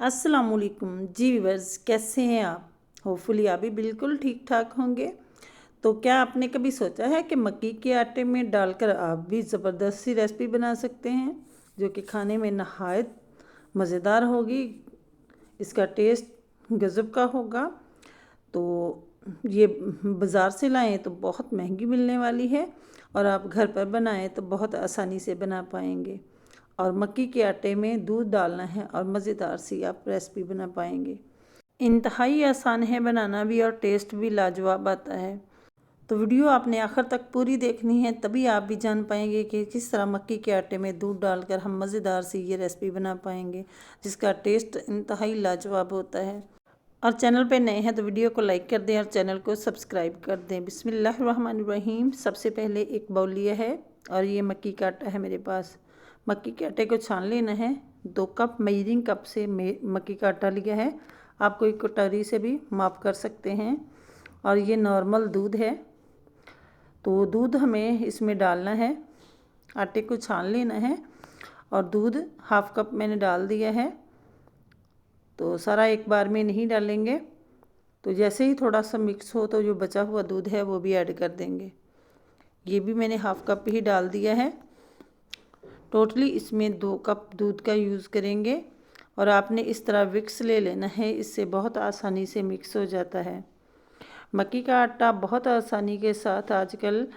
अस्सलामुअलैकुम जी व्यूअर्स, कैसे हैं आप। होपफुली आप भी बिल्कुल ठीक ठाक होंगे। तो क्या आपने कभी सोचा है कि मक्की के आटे में डालकर आप भी ज़बरदस्त सी रेसिपी बना सकते हैं जो कि खाने में नहायत मज़ेदार होगी। इसका टेस्ट गज़ब का होगा। तो ये बाज़ार से लाएं तो बहुत महंगी मिलने वाली है और आप घर पर बनाएं तो बहुत आसानी से बना पाएंगे। और मक्की के आटे में दूध डालना है और मज़ेदार सी आप रेसिपी बना पाएंगे। इंतहाई आसान है बनाना भी और टेस्ट भी लाजवाब आता है। तो वीडियो आपने आखिर तक पूरी देखनी है, तभी आप भी जान पाएंगे कि किस तरह मक्की के आटे में दूध डालकर हम मज़ेदार सी ये रेसिपी बना पाएंगे जिसका टेस्ट इंतहाई लाजवाब होता है। और चैनल पे नए हैं तो वीडियो को लाइक कर दें और चैनल को सब्सक्राइब कर दें। बिस्मिल्लाहिर्रहमानिर्रहीम। सबसे पहले एक बाउल लिया है और ये मक्की का आटा है मेरे पास। मक्की के आटे को छान लेना है। 2 कप मेजरिंग कप से मक्की का आटा लिया है। आप कोई कटोरी से भी माप कर सकते हैं। और ये नॉर्मल दूध है, तो दूध हमें इसमें डालना है। आटे को छान लेना है और दूध हाफ कप मैंने डाल दिया है। तो सारा एक बार में नहीं डालेंगे, तो जैसे ही थोड़ा सा मिक्स हो तो जो बचा हुआ दूध है वो भी ऐड कर देंगे। ये भी मैंने हाफ कप ही डाल दिया है। टोटली इसमें 2 कप दूध का यूज़ करेंगे। और आपने इस तरह विक्स ले लेना है, इससे बहुत आसानी से मिक्स हो जाता है। मक्की का आटा बहुत आसानी के साथ आजकल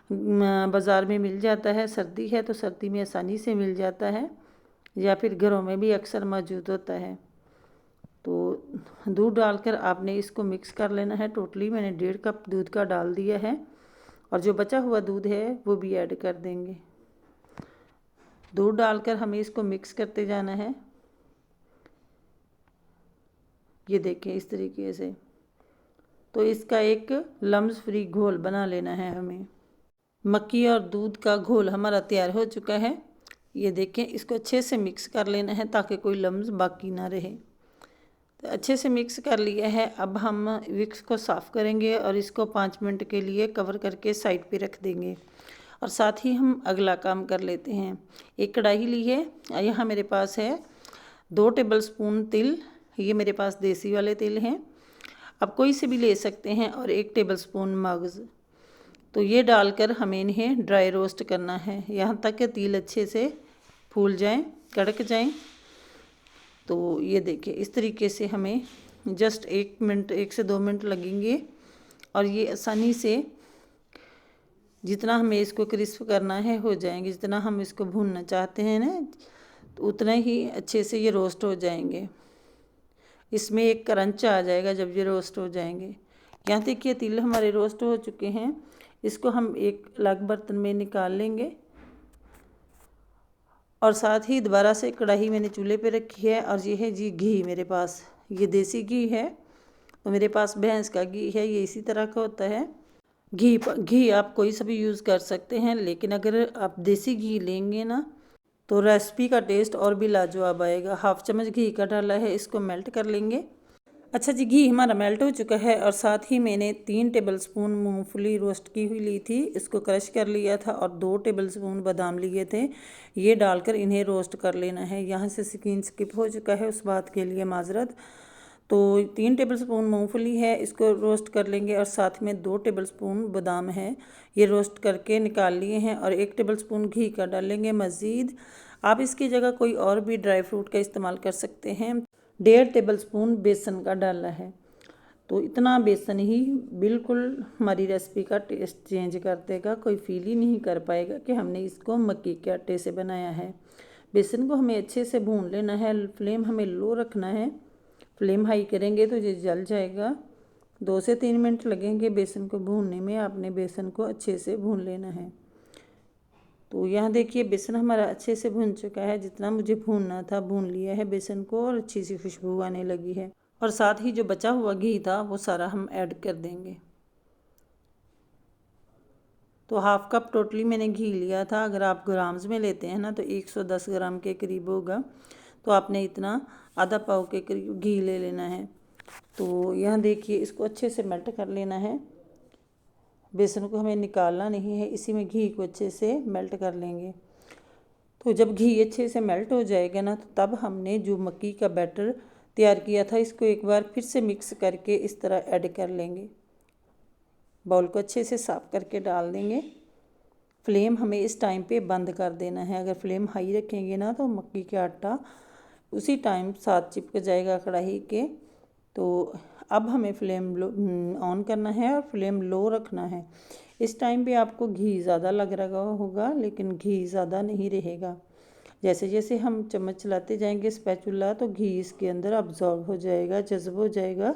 बाज़ार में मिल जाता है। सर्दी है तो सर्दी में आसानी से मिल जाता है या फिर घरों में भी अक्सर मौजूद होता है। तो दूध डालकर आपने इसको मिक्स कर लेना है। टोटली मैंने 1.5 कप दूध का डाल दिया है और जो बचा हुआ दूध है वो भी ऐड कर देंगे। दूध डालकर हमें इसको मिक्स करते जाना है। ये देखें इस तरीके से। तो इसका एक लम्स फ्री घोल बना लेना है हमें। मक्की और दूध का घोल हमारा तैयार हो चुका है। ये देखें, इसको अच्छे से मिक्स कर लेना है ताकि कोई लम्स बाकी ना रहे। तो अच्छे से मिक्स कर लिया है। अब हम विक्स को साफ़ करेंगे और इसको 5 मिनट के लिए कवर करके साइड पे रख देंगे। और साथ ही हम अगला काम कर लेते हैं। एक कढ़ाई ली है, यहाँ मेरे पास है 2 टेबलस्पून तिल। ये मेरे पास देसी वाले तिल हैं, आप कोई से भी ले सकते हैं। और 1 टेबलस्पून मगज़। तो ये डालकर हमें इन्हें ड्राई रोस्ट करना है यहाँ तक कि तिल अच्छे से फूल जाएं, कड़क जाएं। तो ये देखिए इस तरीके से हमें जस्ट 1 से 2 मिनट लगेंगे। और ये आसानी से जितना हमें इसको क्रिस्प करना है हो जाएंगे। जितना हम इसको भूनना चाहते हैं ना, तो उतना ही अच्छे से ये रोस्ट हो जाएंगे। इसमें एक क्रंच आ जाएगा जब ये रोस्ट हो जाएंगे। यहाँ तक कि तिल हमारे रोस्ट हो चुके हैं। इसको हम एक अलग बर्तन में निकाल लेंगे। और साथ ही दोबारा से कढ़ाई मैंने चूल्हे पे रखी है और ये है जी घी मेरे पास। ये देसी घी है, तो मेरे पास भैंस का घी है, ये इसी तरह का होता है। घी आप कोई सा भी यूज़ कर सकते हैं, लेकिन अगर आप देसी घी लेंगे ना तो रेसिपी का टेस्ट और भी लाजवाब आएगा। हाफ चम्मच घी का डाला है, इसको मेल्ट कर लेंगे। अच्छा जी, घी हमारा मेल्ट हो चुका है। और साथ ही मैंने 3 टेबलस्पून मूंगफली रोस्ट की हुई ली थी, इसको क्रश कर लिया था। और 2 टेबलस्पून बादाम लिए थे, ये डालकर इन्हें रोस्ट कर लेना है। यहाँ से स्किन स्किप हो चुका है, उस बात के लिए माजरत। तो 3 टेबलस्पून मूंगफली है, इसको रोस्ट कर लेंगे। और साथ में 2 टेबलस्पून बादाम है, ये रोस्ट करके निकाल लिए हैं। और 1 टेबलस्पून घी का डालेंगे मज़ीद। आप इसकी जगह कोई और भी ड्राई फ्रूट का इस्तेमाल कर सकते हैं। 1.5 टेबलस्पून बेसन का डाला है। तो इतना बेसन ही बिल्कुल हमारी रेसिपी का टेस्ट चेंज कर देगा। कोई फील ही नहीं कर पाएगा कि हमने इसको मक्की के आटे से बनाया है। बेसन को हमें अच्छे से भून लेना है। फ्लेम हमें लो रखना है, फ्लेम हाई करेंगे तो ये जल जाएगा। 2 से 3 मिनट लगेंगे बेसन को भूनने में। आपने बेसन को अच्छे से भून लेना है। तो यहाँ देखिए बेसन हमारा अच्छे से भून चुका है। जितना मुझे भूनना था भून लिया है बेसन को, और अच्छी सी खुशबू आने लगी है। और साथ ही जो बचा हुआ घी था वो सारा हम ऐड कर देंगे। तो हाफ कप टोटली मैंने घी लिया था। अगर आप ग्राम्स में लेते हैं ना तो 110 ग्राम के करीब होगा। तो आपने इतना आधा पाव के करीब घी ले लेना है। तो यहाँ देखिए इसको अच्छे से मेल्ट कर लेना है। बेसन को हमें निकालना नहीं है, इसी में घी को अच्छे से मेल्ट कर लेंगे। तो जब घी अच्छे से मेल्ट हो जाएगा ना, तो तब हमने जो मक्की का बैटर तैयार किया था इसको एक बार फिर से मिक्स करके इस तरह ऐड कर लेंगे। बाउल को अच्छे से साफ करके डाल देंगे। फ्लेम हमें इस टाइम पे बंद कर देना है। अगर फ्लेम हाई रखेंगे ना तो मक्की का आटा उसी टाइम साथ चिपक जाएगा कढ़ाई के। तो अब हमें फ्लेम ऑन करना है और फ्लेम लो रखना है। इस टाइम पे आपको घी ज़्यादा लग रहा होगा, लेकिन घी ज़्यादा नहीं रहेगा। जैसे जैसे हम चम्मच चलाते जाएंगे स्पैचुला, तो घी इसके अंदर अब्जॉर्ब हो जाएगा, जज़ब हो जाएगा।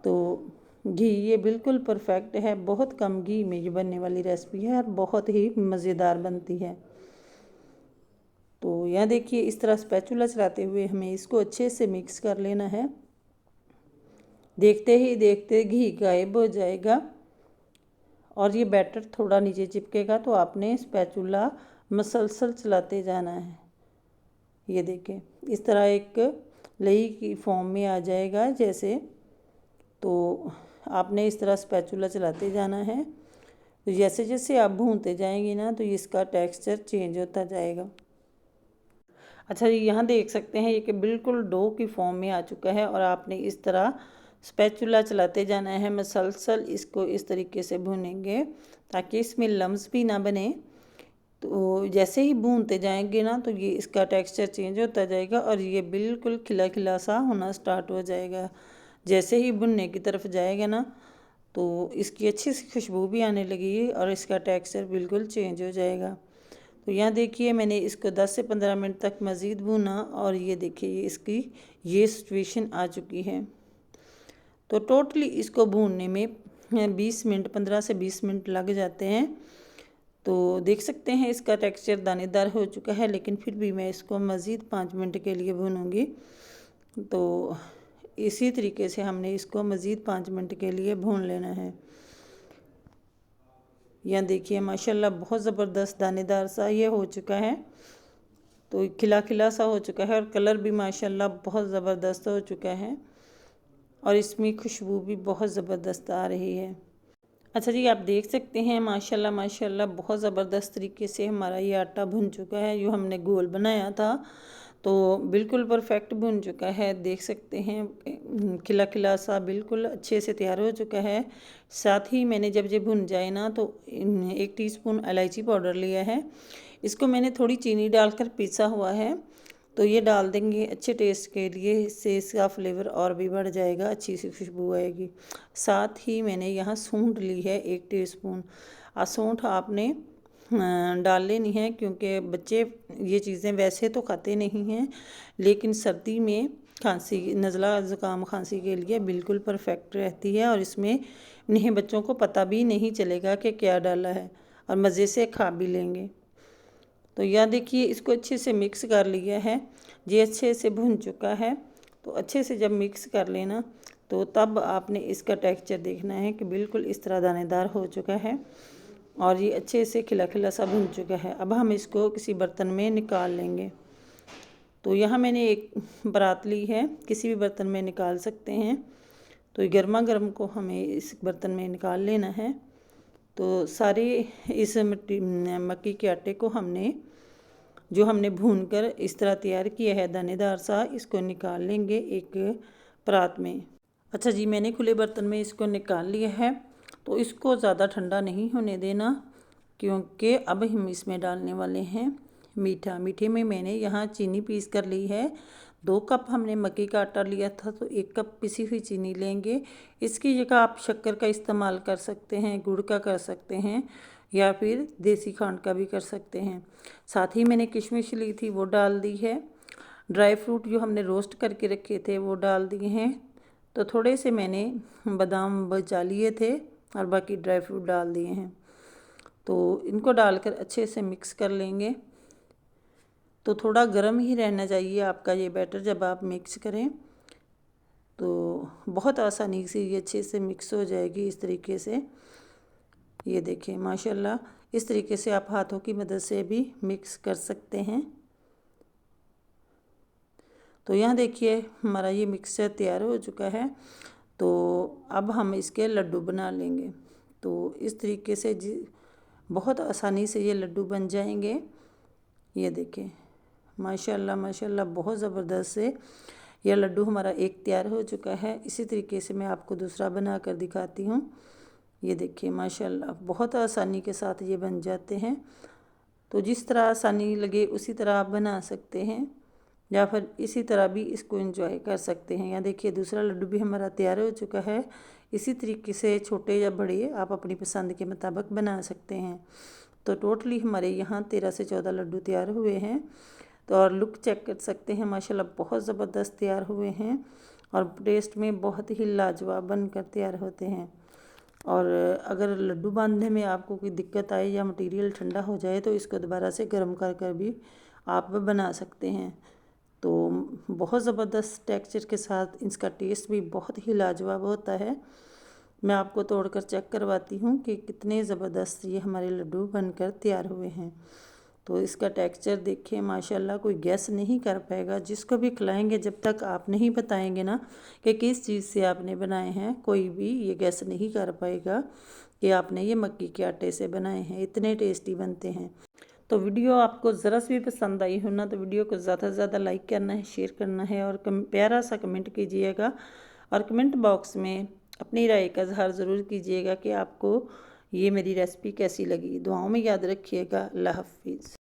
तो घी ये बिल्कुल परफेक्ट है। बहुत कम घी में ये बनने वाली रेसिपी है और बहुत ही मज़ेदार बनती है। तो यहाँ देखिए इस तरह स्पैचुला चलाते हुए हमें इसको अच्छे से मिक्स कर लेना है। देखते ही देखते घी गायब हो जाएगा और ये बैटर थोड़ा नीचे चिपकेगा, तो आपने स्पैचुला मसलसल चलाते जाना है। ये देखें इस तरह एक लई की फॉर्म में आ जाएगा जैसे। तो आपने इस तरह स्पैचुला चलाते जाना है। तो जैसे जैसे आप भूनते जाएंगे ना, तो इसका टेक्सचर चेंज होता जाएगा। अच्छा जी, यहाँ देख सकते हैं ये कि बिल्कुल डो की फॉर्म में आ चुका है और आपने इस तरह स्पैचुला चलाते जाना है। मसलसल इसको इस तरीके से भूनेंगे ताकि इसमें लम्स भी ना बने। तो जैसे ही भूनते जाएंगे ना, तो ये इसका टेक्सचर चेंज होता जाएगा और ये बिल्कुल खिला खिला सा होना स्टार्ट हो जाएगा। जैसे ही भुनने की तरफ जाएगा ना, तो इसकी अच्छी सी खुशबू भी आने लगेगी और इसका टेक्सचर बिल्कुल चेंज हो जाएगा। तो यहाँ देखिए मैंने इसको 10 से 15 मिनट तक मज़ीद भुना और ये देखिए इसकी ये सिचुएशन आ चुकी है। तो टोटली इसको भूनने में 20 मिनट 15 से 20 मिनट लग जाते हैं। तो देख सकते हैं इसका टेक्सचर दानेदार हो चुका है, लेकिन फिर भी मैं इसको मज़ीद 5 मिनट के लिए भूनूंगी। तो इसी तरीके से हमने इसको मज़ीद 5 मिनट के लिए भून लेना है। यहाँ देखिए माशाल्लाह बहुत ज़बरदस्त दानेदार सा ये हो चुका है। तो खिला खिला सा हो चुका है और कलर भी माशाल्लाह बहुत ज़बरदस्त हो चुका है और इसमें खुशबू भी बहुत ज़बरदस्त आ रही है। अच्छा जी, आप देख सकते हैं माशाल्लाह माशाल्लाह बहुत ज़बरदस्त तरीके से हमारा ये आटा भुन चुका है। जो हमने गोल बनाया था तो बिल्कुल परफेक्ट भुन चुका है। देख सकते हैं खिला खिला सा बिल्कुल अच्छे से तैयार हो चुका है। साथ ही मैंने जब ये भुन जाए ना, तो 1 टीस्पून इलायची पाउडर लिया है। इसको मैंने थोड़ी चीनी डालकर पीसा हुआ है, तो ये डाल देंगे अच्छे टेस्ट के लिए। इससे इसका फ्लेवर और भी बढ़ जाएगा, अच्छी सी खुशबू आएगी। साथ ही मैंने यहाँ सूंठ ली है 1 टीस्पून। सूंठ आपने डाल लेनी है क्योंकि बच्चे ये चीज़ें वैसे तो खाते नहीं हैं, लेकिन सर्दी में खांसी नज़ला ज़ुकाम खांसी के लिए बिल्कुल परफेक्ट रहती है और इसमें इन्हें बच्चों को पता भी नहीं चलेगा कि क्या डाला है और मज़े से खा भी लेंगे। तो यह देखिए इसको अच्छे से मिक्स कर लिया है। ये अच्छे से भुन चुका है। तो अच्छे से जब मिक्स कर लेना, तो तब आपने इसका टेक्सचर देखना है कि बिल्कुल इस तरह दानेदार हो चुका है और ये अच्छे से खिला खिला सा भुन चुका है। अब हम इसको किसी बर्तन में निकाल लेंगे। तो यहाँ मैंने एक परात ली है, किसी भी बर्तन में निकाल सकते हैं। तो गर्मा गर्म को हमें इस बर्तन में निकाल लेना है। तो सारे इस मक्की के आटे को जो हमने भूनकर इस तरह तैयार किया है दानेदार सा, इसको निकाल लेंगे एक परात में। अच्छा जी, मैंने खुले बर्तन में इसको निकाल लिया है। तो इसको ज़्यादा ठंडा नहीं होने देना, क्योंकि अब हम इसमें डालने वाले हैं मीठा। मीठे में मैंने यहाँ चीनी पीस कर ली है। 2 कप हमने मक्की का आटा लिया था, तो 1 कप पिसी हुई चीनी लेंगे। इसकी जगह आप शक्कर का इस्तेमाल कर सकते हैं, गुड़ का कर सकते हैं या फिर देसी खांड का भी कर सकते हैं। साथ ही मैंने किशमिश ली थी, वो डाल दी है। ड्राई फ्रूट जो हमने रोस्ट करके रखे थे वो डाल दिए हैं। तो थोड़े से मैंने बादाम बचा लिए थे और बाकी ड्राई फ्रूट डाल दिए हैं। तो इनको डालकर अच्छे से मिक्स कर लेंगे। तो थोड़ा गर्म ही रहना चाहिए आपका ये बैटर जब आप मिक्स करें, तो बहुत आसानी से ये अच्छे से मिक्स हो जाएगी इस तरीके से। ये देखें माशाल्लाह, इस तरीके से आप हाथों की मदद से भी मिक्स कर सकते हैं। तो यहाँ देखिए हमारा ये मिक्सचर तैयार हो चुका है। तो अब हम इसके लड्डू बना लेंगे। तो इस तरीके से बहुत आसानी से ये लड्डू बन जाएंगे। ये देखिए माशाल्लाह माशाल्लाह बहुत ज़बरदस्त से यह लड्डू हमारा एक तैयार हो चुका है। इसी तरीके से मैं आपको दूसरा बना कर दिखाती हूँ। ये देखिए माशाल्लाह बहुत आसानी के साथ ये बन जाते हैं। तो जिस तरह आसानी लगे उसी तरह आप बना सकते हैं या फिर इसी तरह भी इसको एंजॉय कर सकते हैं। यहाँ देखिए दूसरा लड्डू भी हमारा तैयार हो चुका है। इसी तरीके से छोटे या बड़े आप अपनी पसंद के मुताबिक बना सकते हैं। तो टोटली हमारे यहाँ 13 से 14 लड्डू तैयार हुए हैं। तो और लुक चेक कर सकते हैं माशाल्लाह बहुत ज़बरदस्त तैयार हुए हैं और टेस्ट में बहुत ही लाजवाब बनकर तैयार होते हैं। और अगर लड्डू बांधने में आपको कोई दिक्कत आए या मटेरियल ठंडा हो जाए तो इसको दोबारा से गर्म कर भी आप बना सकते हैं। तो बहुत ज़बरदस्त टेक्सचर के साथ इसका टेस्ट भी बहुत ही लाजवाब होता है। मैं आपको तोड़कर चेक करवाती हूँ कि कितने ज़बरदस्त ये हमारे लड्डू बनकर तैयार हुए हैं। तो इसका टेक्सचर देखिए माशाल्लाह कोई गैस नहीं कर पाएगा। जिसको भी खिलाएंगे जब तक आप नहीं बताएंगे ना कि किस चीज़ से आपने बनाए हैं, कोई भी ये गैस नहीं कर पाएगा कि आपने ये मक्की के आटे से बनाए हैं। इतने टेस्टी बनते हैं। तो वीडियो आपको ज़रा सी भी पसंद आई हो ना तो वीडियो को ज़्यादा से ज़्यादा लाइक करना है, शेयर करना है और प्यारा सा कमेंट कीजिएगा और कमेंट बॉक्स में अपनी राय का इजहार ज़रूर कीजिएगा कि आपको ये मेरी रेसिपी कैसी लगी। दुआओं में याद रखिएगा। अल्लाह हाफिज़।